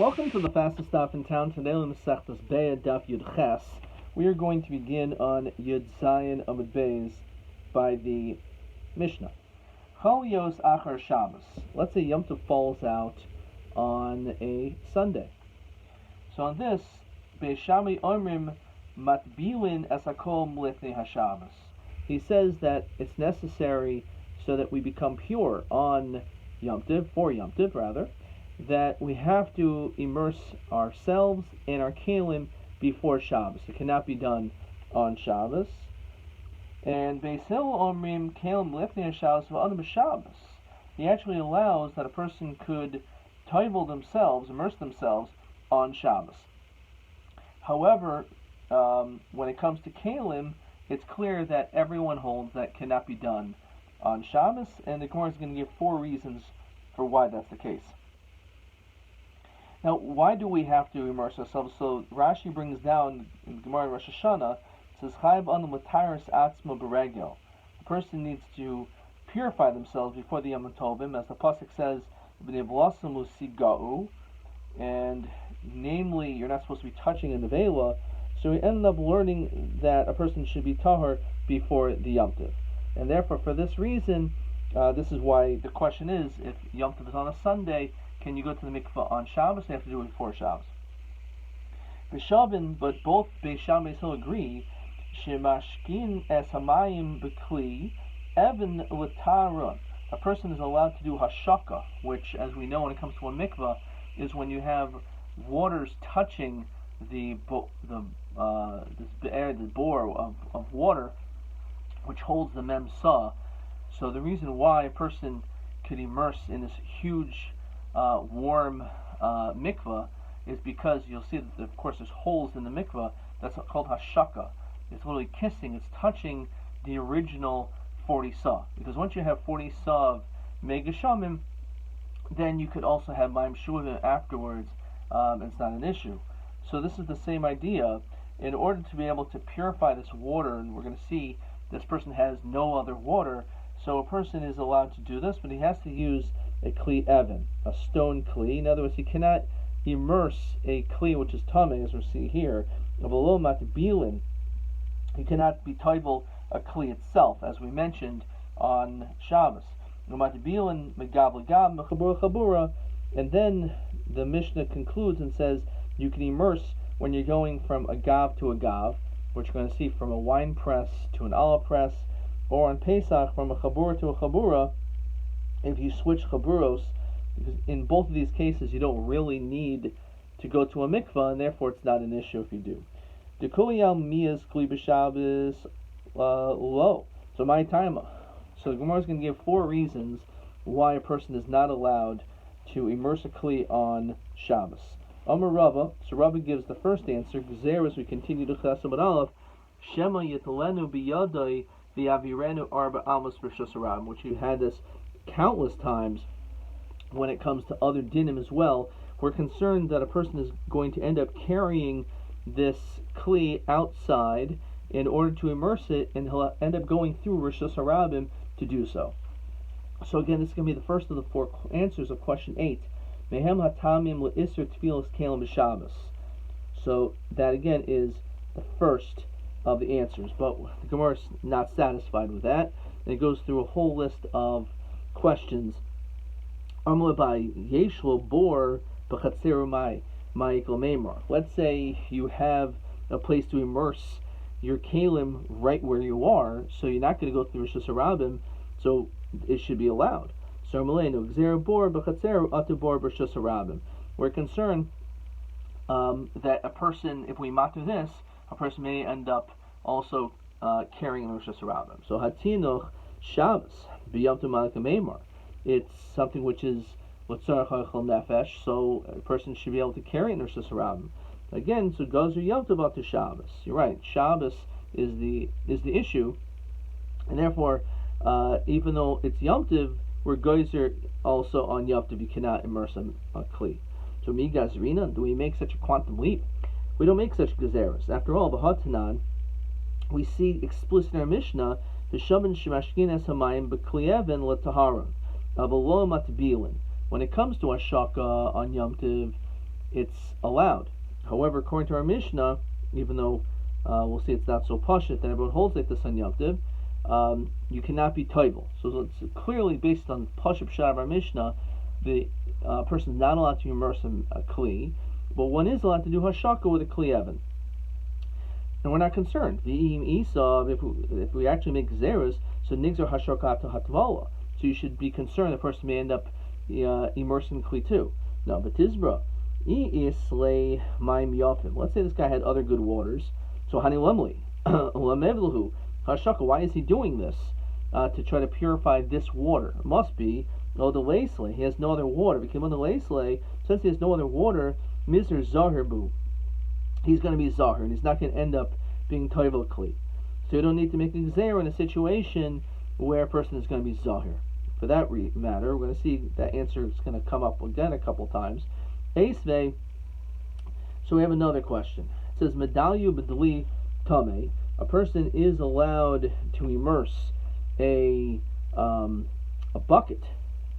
Welcome to the fastest stop in town. Today on Masechtas Beitzah Daf Yud Ches. We are going to begin on Yud Zayin Amud Beis by the Mishnah. Chol Yos Achar Shabbos. Let's say Yom Tov falls out on a Sunday. So on this, Beis Shammai Omrim Matbilin Es Hakol Mlifnei HaShabbos. He says that it's necessary so that we become pure on Yom Tov, for Yom Tov rather, that we have to immerse ourselves and our kalim before Shabbos. It cannot be done on Shabbos. And Beis Hillel Omrim Kalim Lifnei Shabbos v'Adam Shabbos. He actually allows that a person could toivel themselves, immerse themselves on Shabbos. However, when it comes to kalim, it's clear that everyone holds that cannot be done on Shabbos, and the Gemara is going to give 4 reasons for why that's the case. Now, why do we have to immerse ourselves? So Rashi brings down in the Gemara in Rosh Hashanah, it says, Chayv anum l'taris atzma b'regel. A person needs to purify themselves before the Yom Tovim, as the pasuk says, b'nei v'lasim u'siga'u, and namely, you're not supposed to be touching a nevela. So we end up learning that a person should be tahor before the Yom Tov. And therefore, for this reason, this is why the question is, if Yom Tov is on a Sunday, can you go to the mikveh on Shabbos? You have to do it before Shabbos. B'shavin, but both Beis Shammai and Beis Hillel agree, shemashkin es hamayim b'kli even l'tara. A person is allowed to do hashaka, which, as we know when it comes to a mikveh, is when you have waters touching the bore of water, which holds the memsa. So the reason why a person could immerse in this huge warm mikveh is because you'll see that, of course, there's holes in the mikveh. That's called hashaka. It's literally kissing. It's touching the original 40 sa. Because once you have 40 sa of megashamim, then you could also have maim shuvim afterwards. It's not an issue. So this is the same idea. In order to be able to purify this water, and we're going to see this person has no other water, so a person is allowed to do this, but he has to use a kli even, a stone kli. In other words, he cannot immerse a kli which is tameh, as we see here. Below matbilin, he cannot be toivel a kli itself, as we mentioned on Shabbos. Matbilin megab legab mechabura chabura, and then the Mishnah concludes and says you can immerse when you're going from a gav to a gav, which we're going to see from a wine press to an olive press, or on Pesach from a chabura to a chabura. If you switch chaburos, because in both of these cases you don't really need to go to a mikvah, and therefore it's not an issue if you do. Dekuliyal miyas kli b'Shabbos lo. So my time. So the Gemara is going to give 4 reasons why a person is not allowed to immerse a kli on Shabbos. Amar Rava. So Rabbi gives the first answer. Gzer, as we continue to Chesed Aleph, Shema yitalenu biyadai v'yavirenu arba amos rishos harabim, which you had this countless times when it comes to other dinim as well. We're concerned that a person is going to end up carrying this kli outside in order to immerse it, and he'll end up going through rishos harabim to do so. So again, this is going to be the first of the 4 answers of question 8. Mehem hatamim le'isr tfilas kalim b'Shabbos. So that again is the first of the answers, but the Gemara is not satisfied with that, and it goes through a whole list of questions. Let's say you have a place to immerse your kalim right where you are, so you're not going to go through Rishos Harabim, so it should be allowed. We're concerned that a person, if we matu this, a person may end up also carrying Rishos Harabim. So Hatinuch Shabbos b'Yom Tov Malka Meimar. It's something which is l'tzarech ha'achal nefesh, so a person should be able to carry in Rishos Harabim. Again, so Gozer Yom Tov to Shabbos. You're right. Shabbos is the issue, and therefore, even though it's Yom Tov, we're Gozer also on Yom Tov. You cannot immerse a kli. So mi gazrina, do we make such a quantum leap? We don't make such gezeras. After all, b'hatanan, we see explicit in our Mishnah, v'shavan shemashkin es hamayim b'kli even l'tahara. When it comes to Ashaka on Yom Tov, it's allowed. However, according to our Mishnah, even though we'll see it's not so pashut that everyone holds like this on Yom Tov, you cannot be toivel. So it's clearly based on pashut pshat of our Mishnah. The person is not allowed to immerse a kli, but one is allowed to do hashaka with a kli evan. And we're not concerned. V'im isa, if we actually make zeros, so nigzer hashaka to hatvala. So you should be concerned the person may end up immersing the kli too. No, but tizbra, islay maim yafim. Let's say this guy had other good waters. So hani lemli, lemevluhu hashaka. Why is he doing this? To try to purify this water. It must be the leislay. He has no other water. Because when the leislay, since he has no other water, miser zahir bu. He's going to be zahir, and he's not going to end up being toivel kli. So you don't need to make a gzeira in a situation where a person is going to be zahir. For that matter, we're going to see that answer is going to come up again a couple times. Eisvei. So we have another question. It says medalyu b'dli tame. A person is allowed to immerse a bucket,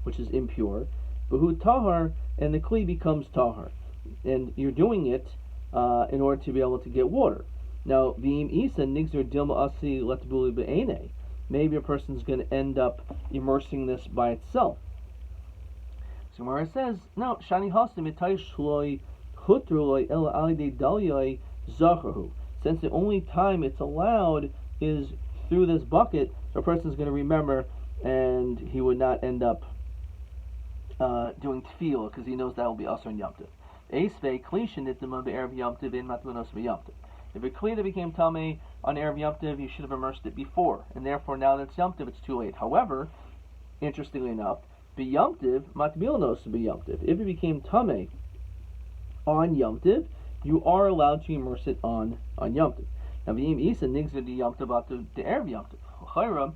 which is impure, b'hu tahar, and the kli becomes tahar, and you're doing it in order to be able to get water. Now, v'im isa nigzer dilma asi letbuli be'ene. Maybe a person's going to end up immersing this by itself. So where it says, no, shani hasim itai shloi hutruloi el alidei dalyoi zachahu. Since the only time it's allowed is through this bucket, so a person's going to remember, and he would not end up doing tefillah because he knows that will be asur in Yom Tov. Eisvei klishin nitma be'erev Yom Tov in matmanos be'Yom Tov. If a kli that became tamei on erev Yom Tov, you should have immersed it before, and therefore now that it's Yom Tov, it's too late. However, interestingly enough, be'Yom Tov matbilanos be'Yom Tov. If it became tamei on Yom Tov, you are allowed to immerse it on Yom Tov. Now, v'im isa nigzer di Yom Tov atu de erev Yom Tov. Chayra,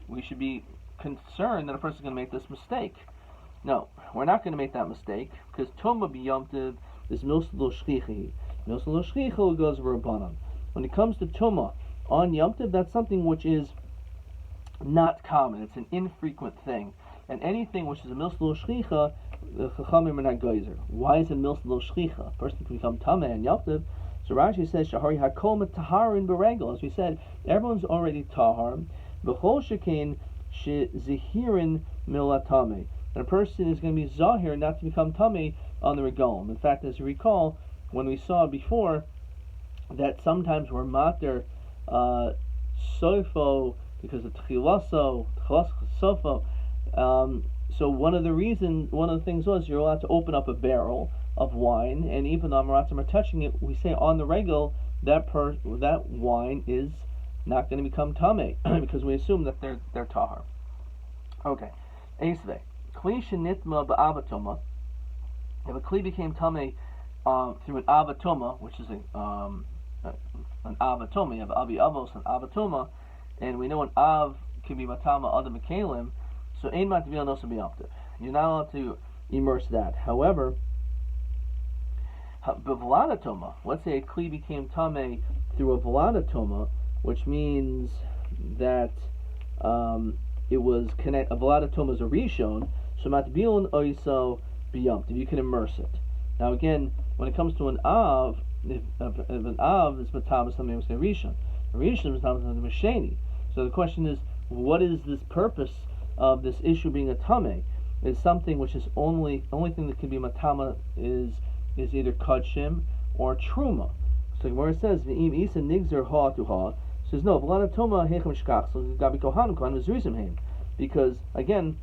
we should be concerned that a person is going to make this mistake. No, we're not going to make that mistake, because Toma b'Yom Tov is milslo shchichi. Milslo shchichi goes v'rabanan. When it comes to Toma on Yom Tov, that's something which is not common. It's an infrequent thing. And anything which is a milslo shchicha, the chachamim are not geyser. Why is it milslo shchicha? A person can become tameh on Yom Tov. So Rashi says, Shahari hakol taharin beregel. As we said, everyone's already tahar. B'chol shekain shezihirin milatame. And a person is going to be zahir not to become tameh on the regalim. In fact, as you recall, when we saw before that sometimes we're mater soifo because of tchilaso, sofo. So one of the things was you're allowed to open up a barrel of wine, and even though Amaratim are touching it, we say on the regel that wine is not going to become tameh because we assume that they're tahar. Okay, Eisvei. Kli shenitma ba'avatoma. If a kli became tameh through an avatoma, which is an avatoma, you have avi avos and avatoma, and we know an av can be matama other mekalim, so ein matvil nosa b'yamtiv. You're not allowed to immerse that. However, b'vladatoma, let's say a kli became tameh through a vladatoma, which means that it was connect. A vladatoma is a rishon. So matbilon oiso b'yamtiv, you can immerse it. Now again, when it comes to an av, if an av is matama something was a rishon is matama something masheni. So the question is, what is this purpose of this issue being a tameh? Is something which is only thing that can be matama is either kachim or truma. So where it says v'im isa nigzer ha to ha, says no v'lanatoma hechem shkach. So gabi kohanim kohanim is rizim heim, because again,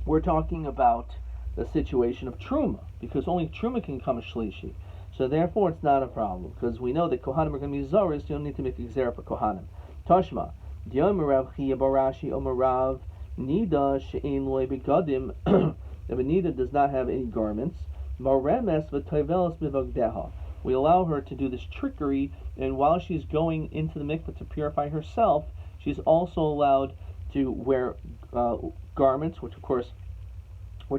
we're talking about the situation of truma, because only truma can come a shlishi. So therefore, it's not a problem, because we know that kohanim are going to be zaris. You don't need to make a gzera for kohanim. Tashma, Yomi Rav Chia Barashi Omarav Nida she'ein loy begadim. If a nida does not have any garments, maremes v'toivelis b'vogdeha. We allow her to do this trickery, and while she's going into the mikveh to purify herself, she's also allowed to wear garments, which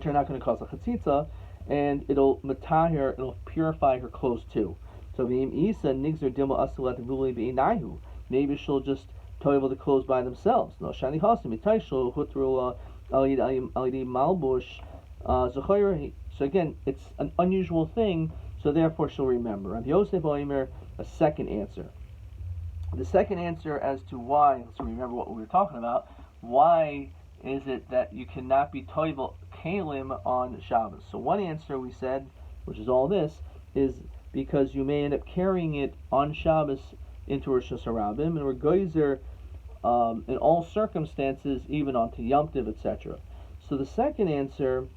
are not going to cause a chatzitza, and it'll matahir, it'll purify her clothes too. So v'im isa nigzer dilma asilat v'uli b'inahu. Maybe she'll just toivel the clothes by themselves. No shani hasim itaishlo hutrula alidi malbush zachayra. So again, it's an unusual thing, so therefore she'll remember. Rabbi Yosef Oimer, a second answer. The second answer as to why, let's remember what we were talking about, why is it that you cannot be toivel kalim on Shabbos? So one answer we said, which is all this, is because you may end up carrying it on Shabbos into Rosh Hashanah, and we're geyser in all circumstances, even onto Yom Tov, etc. So the second answer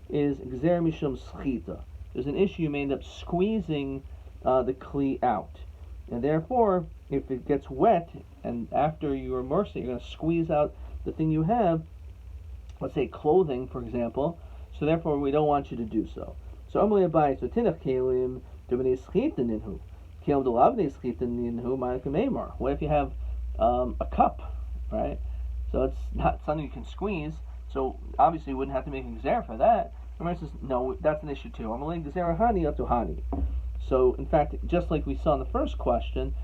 is Gzer Mishum Schita. There's an issue, you may end up squeezing the Kli out. And therefore, if it gets wet, and after you immerse it, you're going to squeeze out the thing you have, let's say clothing, for example, so therefore we don't want you to do so. So Amalei Abai, so Tinach Kelim, Dubnei Schita Ninhu. Kelim Delavnei Schita Ninhu, Ma'akim Eimar. What if you have a cup, right? So it's not something you can squeeze, so obviously you wouldn't have to make a gzer for that. Remember, says, no, that's an issue too. Amalei Gzer Hani up to Hani. So, in fact, just like we saw in the first question,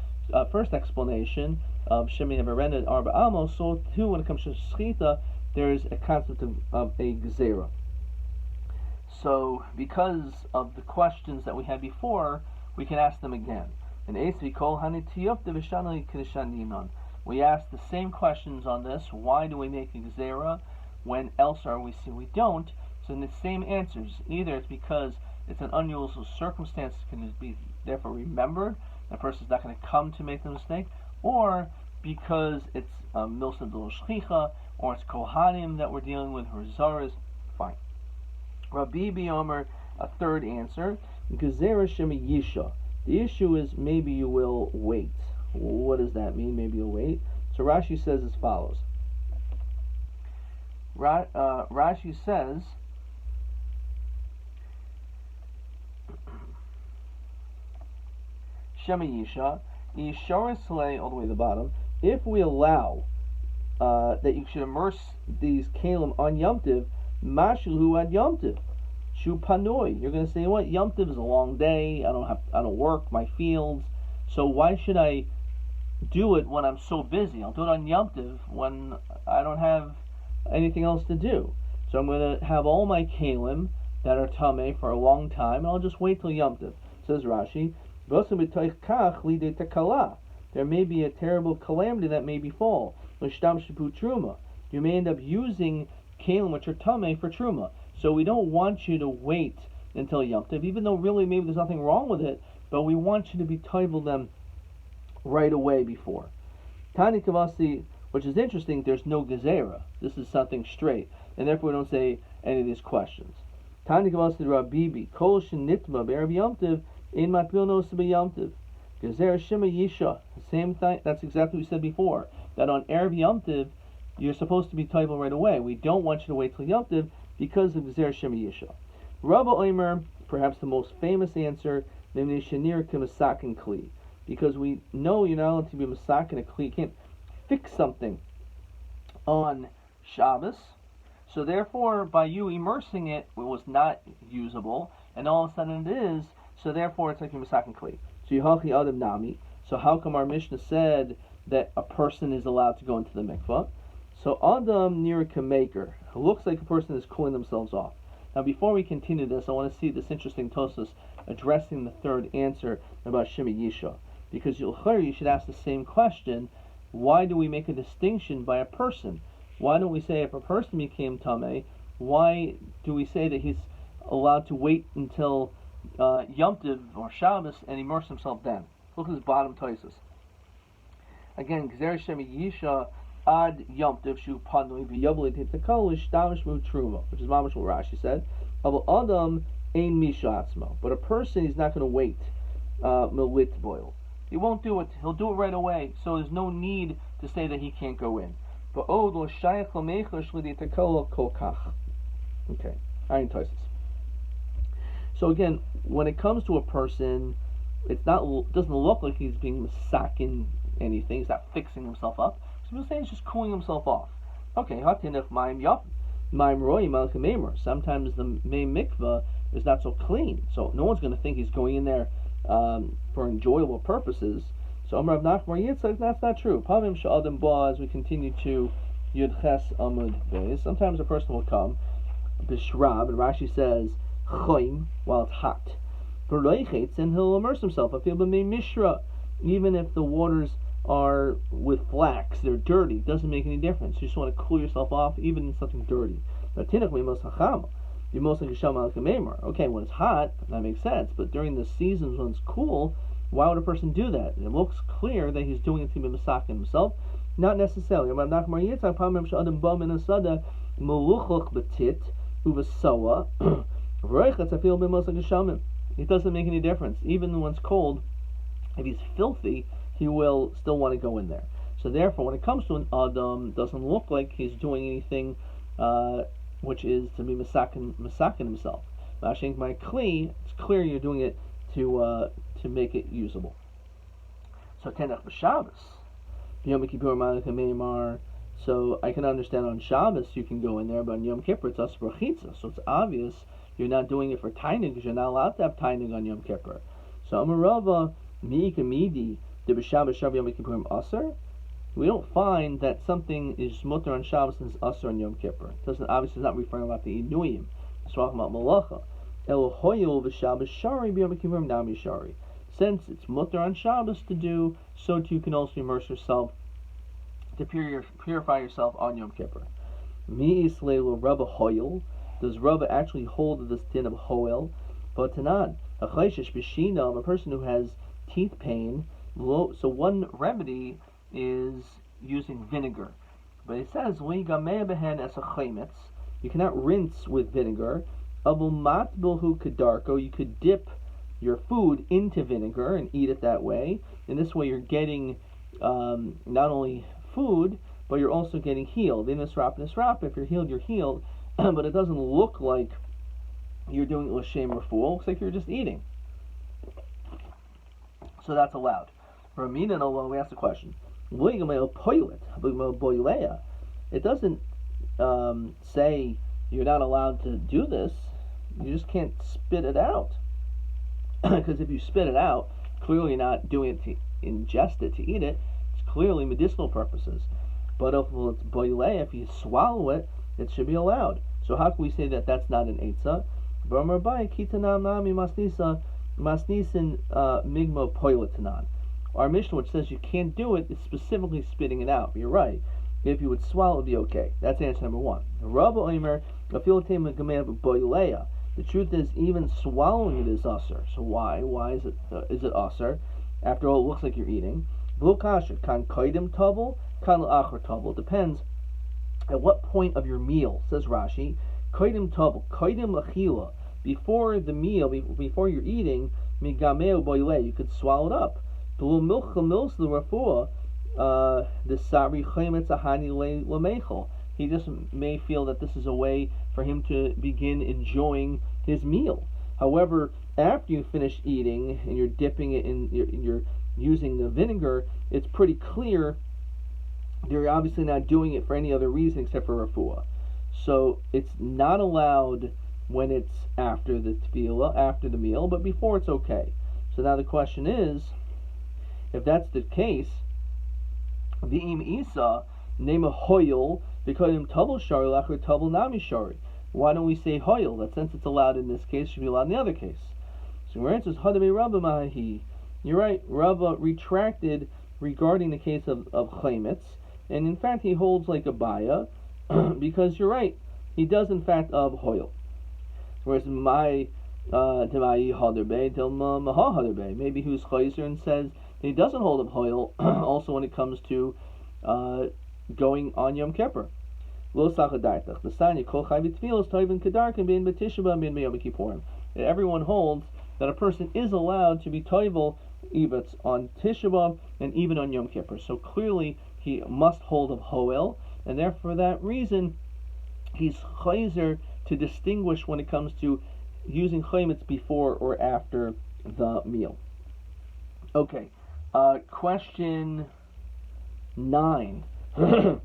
first explanation of Shemi never rendered Arba Amos, so too when it comes to Schita, there is a concept of a Gezerah. So, because of the questions that we had before, we can ask them again. And we ask the same questions on this. Why do we make a Gezerah when elsewhere we see we don't? So, in the same answers, either it's because it's an unusual circumstance, can be therefore remembered, the person's not going to come to make the mistake, or because it's milsa de shchicha, or it's kohanim that we're dealing with, or zaras. Fine. Rabbi Biomer, a third answer, gezerah shemi yisha. The issue is maybe you will wait. What does that mean? Maybe you'll wait. So Rashi says as follows. Rashi says, Shema Yisha, Yisharisle, all the way to the bottom, if we allow that you should immerse these kalim on Yom Tiv, Mashulu ad Yom Tiv, Shu Panoi. You're going to say, what? Yom Tiv is a long day, I don't work, my fields, so why should I do it when I'm so busy? I'll do it on Yom Tiv when I don't have anything else to do. So I'm going to have all my kalim that are tameh for a long time, and I'll just wait till Yom Tiv. Says Rashi, there may be a terrible calamity that may befall. You may end up using kalim which are tameh for truma. So we don't want you to wait until Yom Tov, even though really maybe there's nothing wrong with it, but we want you to be toivel them right away before. Tani Kavasi, which is interesting, there's no gezerah. This is something straight, and therefore we don't say any of these questions. Tani Kavasi Rabbi, Kol Shenitma Be'er Yom Tov, in Matbilnos B'Yom Tov. Gezer Shema Yisha. Same thing, that's exactly what we said before. That on Erev Yom Tov, you're supposed to be toivel right away. We don't want you to wait till Yom Tov because of Gezer Shema Yisha. Rabbi Omer, perhaps the most famous answer, namely Shanir K'Masakin Kli. Because we know you're not allowed to be Masakin a Kli. You can't fix something on Shabbos. So therefore, by you immersing it, it was not usable, and all of a sudden it is. So therefore, it's like a Masakin Kli. So Yehachi Adam Nami. So how come our Mishnah said that a person is allowed to go into the mikvah? So Adam Nirka Maker. It looks like a person is cooling themselves off. Now, before we continue this, I want to see this interesting Tosfos addressing the third answer about Shema Yisha. Because you should ask the same question. Why do we make a distinction by a person? Why don't we say if a person became Tameh, why do we say that he's allowed to wait until Yom Tov or Shabbos and immerse himself then? Look at this bottom Tosfos. Again, Gzer Shema Yisha ad Yom Tov shu panui v'yavli tetakol ishtamish mu truma, which is mamash what Rashi said. Aval Adam ein misha atzmo, but a person is not going to wait milit boil. He won't do it. He'll do it right away. So there's no need to say that he can't go in. But od lo shayach l'meicha shlidi tetakol kol kach. Okay, Iron Tosfos. So again, when it comes to a person, doesn't look like he's being masakin anything. He's not fixing himself up. So people say he's just cooling himself off. Okay, hatinach ma'im yap, ma'im roim al-kamemer. Sometimes the main mikvah is not so clean, so no one's going to think he's going in there for enjoyable purposes. So Amar Rav Nachman Yitzchak, that's not true. Pavim sha'adim ba, as we continue to Yud Ches Amud Beis. Sometimes a person will come, Bishrab, and Rashi says, choim, while it's hot. And he'll immerse himself. Even if the waters are with flax, they're dirty, it doesn't make any difference. You just want to cool yourself off, even in something dirty. Okay, when it's hot, that makes sense, but during the seasons when it's cool, why would a person do that? It looks clear that he's doing it to be masakin himself. Not necessarily. It doesn't make any difference. Even when it's cold, if he's filthy, he will still want to go in there. So therefore, when it comes to an Adam, it doesn't look like he's doing anything which is to be masakin himself. Mashing my kli, it's clear you're doing it to make it usable. So tenach b'Shabbos, Yom Kippur Malach Meimar. So I can understand on Shabbos you can go in there, but on Yom Kippur it's asur b'chitza. So it's obvious you're not doing it for tainig because you're not allowed to have tainig on Yom Kippur. So Amarava miika midi de b'Shabbos shav Yom Kippurim asur. We don't find that something is mutter on Shabbos and is asur on Yom Kippur. It doesn't obviously not referring about the inuyim. It's talking about malacha. El hoyel v'Shabbos shari b'Yom Kippurim nami shari. Since it's mutter on Shabbos to do, so too you can also immerse yourself to purify yourself on Yom Kippur. Mi isleilu Rabbi hoyel. Does Rabbi actually hold this din of hoel? But tanan a chayshish b'shina of a person who has teeth pain. So one remedy is using vinegar, but it says you cannot rinse with vinegar. You could dip your food into vinegar and eat it that way. In this way, you're getting not only food, but you're also getting healed. In nisrap, if you're healed, you're healed. But it doesn't look like you're doing it l'shem refuah. It looks like you're just eating. So that's allowed. Ramina and Allah, we ask the question. It doesn't say you're not allowed to do this. You just can't spit it out. Because if you spit it out, clearly you're not doing it to ingest it, to eat it. It's clearly medicinal purposes. But if it's boilei, if you swallow it, it should be allowed. So how can we say that that's not an eitzah? Our Mishnah, which says you can't do it, is specifically spitting it out. But you're right. If you would swallow, it would be okay. That's answer number one. The truth is, even swallowing it is asur. So why? Why is it asur? After all, it looks like you're eating. It depends at what point of your meal, says Rashi. Koidim tavel, koidim lachila. Before the meal, before you're eating, migameo boile, you could swallow it up. The sari chemetz ahani lemechel. He just may feel that this is a way for him to begin enjoying his meal. However, after you finish eating and you're dipping it in, you're using the vinegar, it's pretty clear you're obviously not doing it for any other reason except for refuah. So it's not allowed when it's after the tefillah, after the meal, but before it's okay. So now the question is, if that's the case, v'im isa name a hoyel v'kodim tabel shari lachar tabel nami shari. Why don't we say hoyel? That since it's allowed in this case, it should be allowed in the other case. So your answer is hadami Rabba mahi. You're right. Rabba retracted regarding the case of chaymitz, and in fact he holds like a baya because you're right. He does in fact of hoyel. Whereas my maybe who's chayzer and says he doesn't hold of hoyel also when it comes to going on Yom Kippur. Everyone holds that a person is allowed to be toivel even on Tisha B'Av and even on Yom Kippur. So clearly he must hold of hoel, and therefore for that reason he's chayzer to distinguish when it comes to using chaymitz before or after the meal. Okay, question 9. When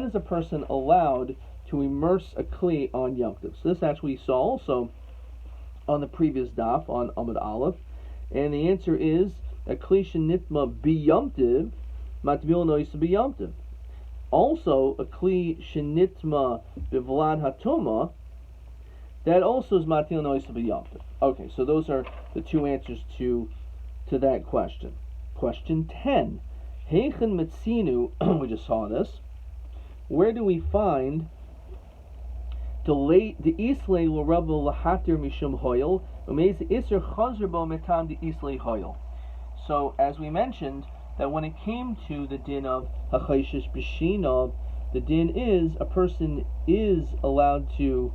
is a person allowed to immerse a kli on Yom Tov? So this actually we saw also on the previous daf on Amud Aleph, and the answer is a kli shenitma b'Yom Tov matbil noisa b'Yom Tov. Also, a kli shenitma bivlad hatoma, that also is matil nois of a yomtiv. Okay, so those are the two answers to that question. Question 10. Heichen mitzinu, we just saw this. Where do we find the islay l'rabba lahatir mishum hoyel umeiz iser chazer bo metam the islay hoyel. So, as we mentioned, that when it came to the din of hachayshish b'shina, the din is a person is allowed to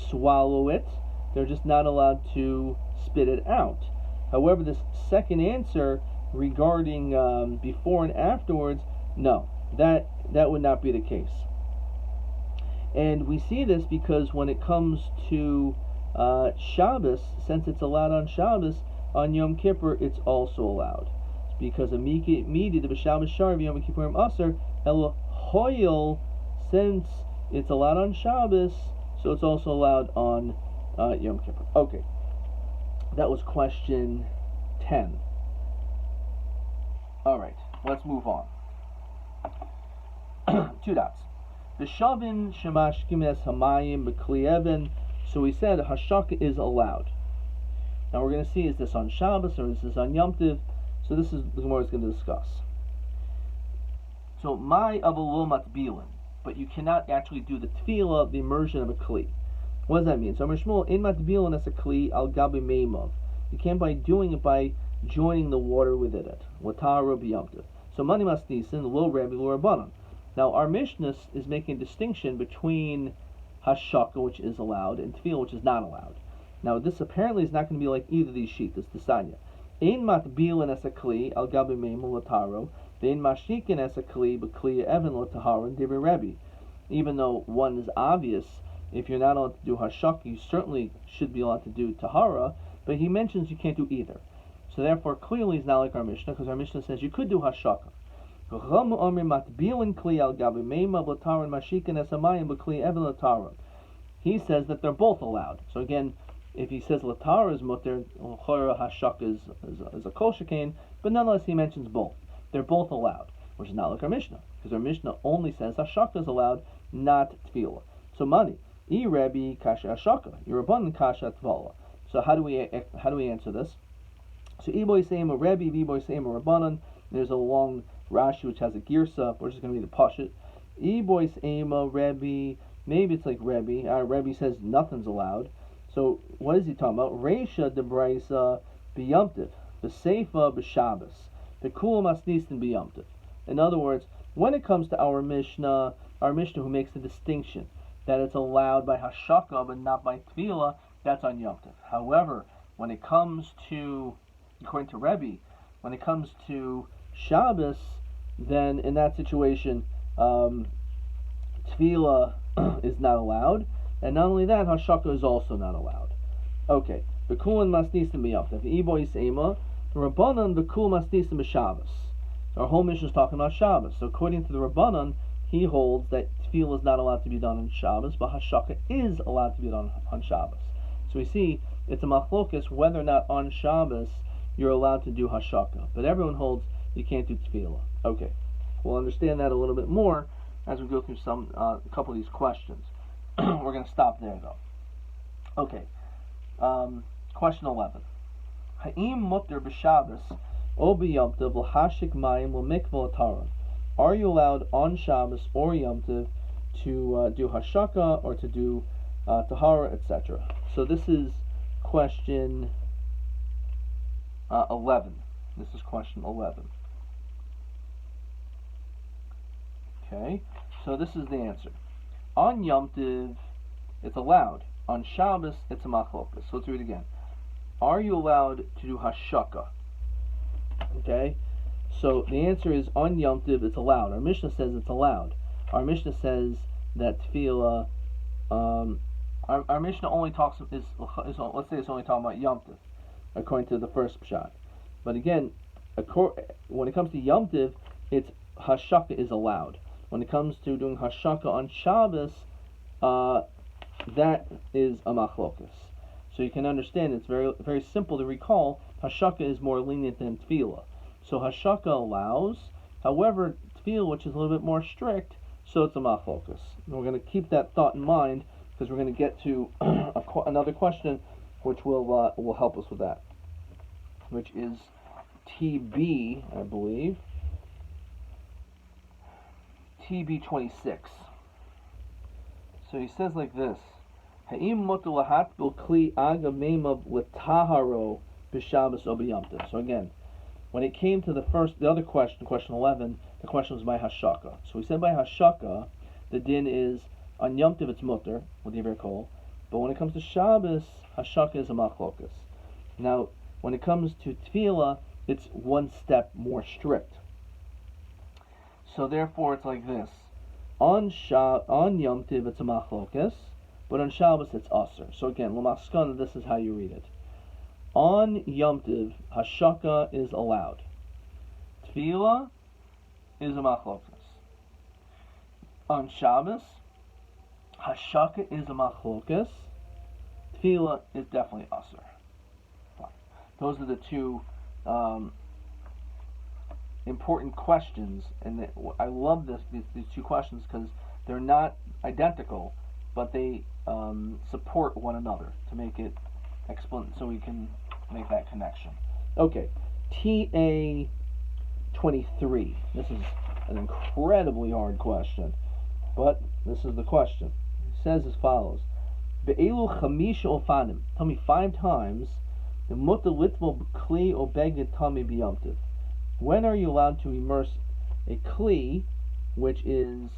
swallow it. They're just not allowed to spit it out. However, this second answer regarding before and afterwards, no, that would not be the case. And we see this because when it comes to Shabbos, since it's allowed on Shabbos, on Yom Kippur it's also allowed. Because midi the b'Shabbos shar Yom Kippurim aser el hoyel, since it's allowed on Shabbos, so it's also allowed on Yom Kippur. Okay, that was question 10. Alright, let's move on. 2 dots. V'shavin shemashkim es hamayim b'kli even. So we said hashaka is allowed. Now we're going to see, is this on Shabbos or is this on Yom Tiv? So this is the Gemara is going to discuss. So my avalo matbilin, but you cannot actually do the tefillah, the immersion of a kli. What does that mean? So Shmuel in matbilin as a kli al gabi meimav. You can't by doing it by joining the water within it. Watara b'yamtiv. So mani masnisin lo Rabbi lo Rabbanan. Now our Mishnah is making a distinction between hashaka, which is allowed, and tefillah, which is not allowed. Now this apparently is not going to be like either of these sheets. It's the Sanya. Ein matbilin as a kli al gabi meimav lataro. Vein mashikin as a kli b'kli even latahara and divrei Rabbi. Even though one is obvious, if you're not allowed to do hashaka, you certainly should be allowed to do tahara. But he mentions you can't do either. So therefore, clearly it's not like our Mishnah, because our Mishnah says you could do hashaka. He says that they're both allowed. So again, if he says latara is mutter, hashaka is a kol shekain, but nonetheless he mentions both. They're both allowed, which is not like our Mishnah, because our Mishnah only says hashaka is allowed, not tefillah. So mani, I Rabbi kasha hashaka, Yerabban kasha tefillah. So how do we answer this? So Iboy Seima Rabbi, Iboy Seima Rabbanan. There's a long Rashi which has a girsa. We're just going to be the pashut. Iboy Seima Rabbi. Maybe it's like Rabbi. Rabbi says nothing's allowed. So what is he talking about? Reisha de Beitzah b'yomtiv, the Seifa b'Shabbos, the Kula Masnistin b'yomtiv. In other words, when it comes to our Mishnah who makes the distinction that it's allowed by hashaka but not by tefillah, that's on Yom Tov. However, when it comes to, according to Rabbi, when it comes to Shabbos, then in that situation, tefillah is not allowed, and not only that, hashaka is also not allowed. Okay, b'kulan masnisim b'Yom Tov. Iboy seima, Rabbanan b'kul masnisim b'Shabbos. Our whole mission is talking about Shabbos. So according to the Rabbanan, he holds that tefillah is not allowed to be done on Shabbos, but hashaka is allowed to be done on Shabbos. So we see it's a machlokas whether or not on Shabbos you're allowed to do hashaka. But everyone holds you can't do tefillah. Okay, we'll understand that a little bit more as we go through a couple of these questions. We're going to stop there though. Okay, question 11. Ha'im mutter b'Shabbos o b'Yom Tov l'hashik mayim l'mikvah l'taron. Are you allowed on Shabbos or Yom Tov to do hashaka or to do tahara, etc.? So this is question 11. This is question 11. Okay, so this is the answer. On Yom Tov, it's allowed. On Shabbos, it's a machlokas. So let's read it again. Are you allowed to do hashaka? Okay, so the answer is on Yom Tov, it's allowed. Our Mishnah says it's allowed. Our Mishnah says that tefillah. Our Mishnah only talks let's say it's only talking about Yom Tov, according to the first pshat. But again, when it comes to Yom Tov, it's hashaka is allowed. When it comes to doing hashaka on Shabbos, that is a machlokas. So you can understand it's very very simple to recall. Hashaka is more lenient than tefillah. So hashaka allows, However, tefillah, which is a little bit more strict, so it's a machlokas. And we're going to keep that thought in mind because we're going to get to another question which will help us with that, which is TB, I believe. TB 26. So he says like this: Ha'im mutar lahatbil kli aga meimav l'taharo b'Shabbos o b'Yom Tov. So again, when it came to the other question, question 11, the question was by hashaka. So we said by hashaka, the din is on Yom Tov it's mutar with the kol, but when it comes to Shabbos, hashaka is a machlokas. Now, when it comes to tefillah, it's one step more strict. So therefore, it's like this: on Yom Tov it's a machlokas, but on Shabbos it's aser. So again, l'maskana, this is how you read it. On Yom Tov, hashaka is allowed. Tefillah is a machlokas. On Shabbos, hashaka is a machlokas. Tefillah is definitely aser. Those are the two important questions, and I love these two questions because they're not identical, but they support one another to make it so we can make that connection. Okay, TA 23. This is an incredibly hard question, but this is the question. It says as follows: Be'elu chamisha ofanim. Tell me 5 times. When are you allowed to immerse a kli, which is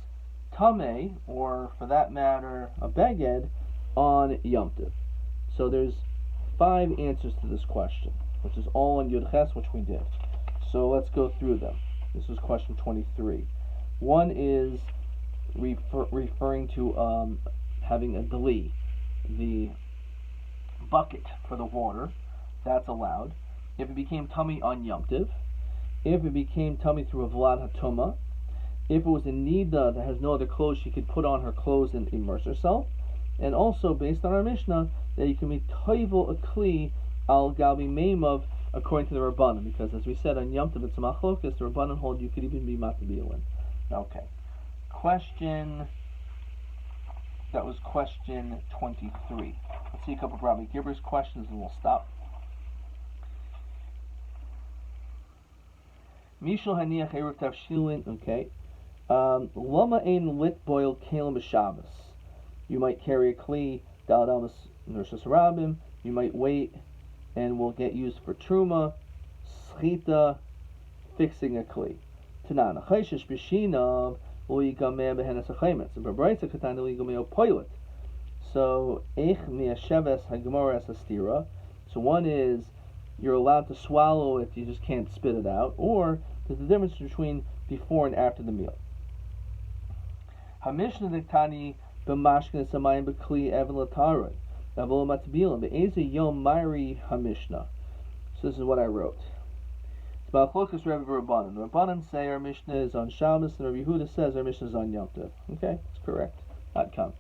tameh, or for that matter, a beged, on Yom Tov? So there's 5 answers to this question, which is all on Yud Ches, which we did. So let's go through them. This is question 23. One is referring to having a deli, the bucket for the water. That's allowed. If it became tummy on Yom Tov, if it became tummy through a Vlad Hatoma, if it was a Nida that has no other clothes, she could put on her clothes and immerse herself. And also, based on our Mishnah, that you can be toivel a kli al gabi meimav according to the Rabbanan, because as we said on Yom Tov it's a machlokas, the Rabbanan hold you could even be matabilin. Okay. That was question 23. Let's see a couple of Rabbi Gibber's questions and we'll stop. Mishal haniach eruv tavshilin. Okay. Lama ein lit boil kalim b'Shabbos. You might carry a kli daladamas nurses rabim. You might wait, and will get used for truma, schita, fixing a kli. Tanan chayshish b'shinav lo yigameh behenas hachaymetz. And b'Beitzah katan lo yigameh poilet. So eich mi'asheves hagemara asastira. So one is you're allowed to swallow it, you just can't spit it out, or there's a difference between before and after the meal. Hamishna diktani b'mashkin samayim b'kli even l'taroi avol matbilim be'eze yom ma'iri hamishna. So this is what I wrote. It's about Chlokas Rebbe Rabbanan. The Rabbanan say our Mishnah is on Shabbos, and Rabbi Yehuda says our Mishnah is on Yom Tov. Okay, that's correct. Come.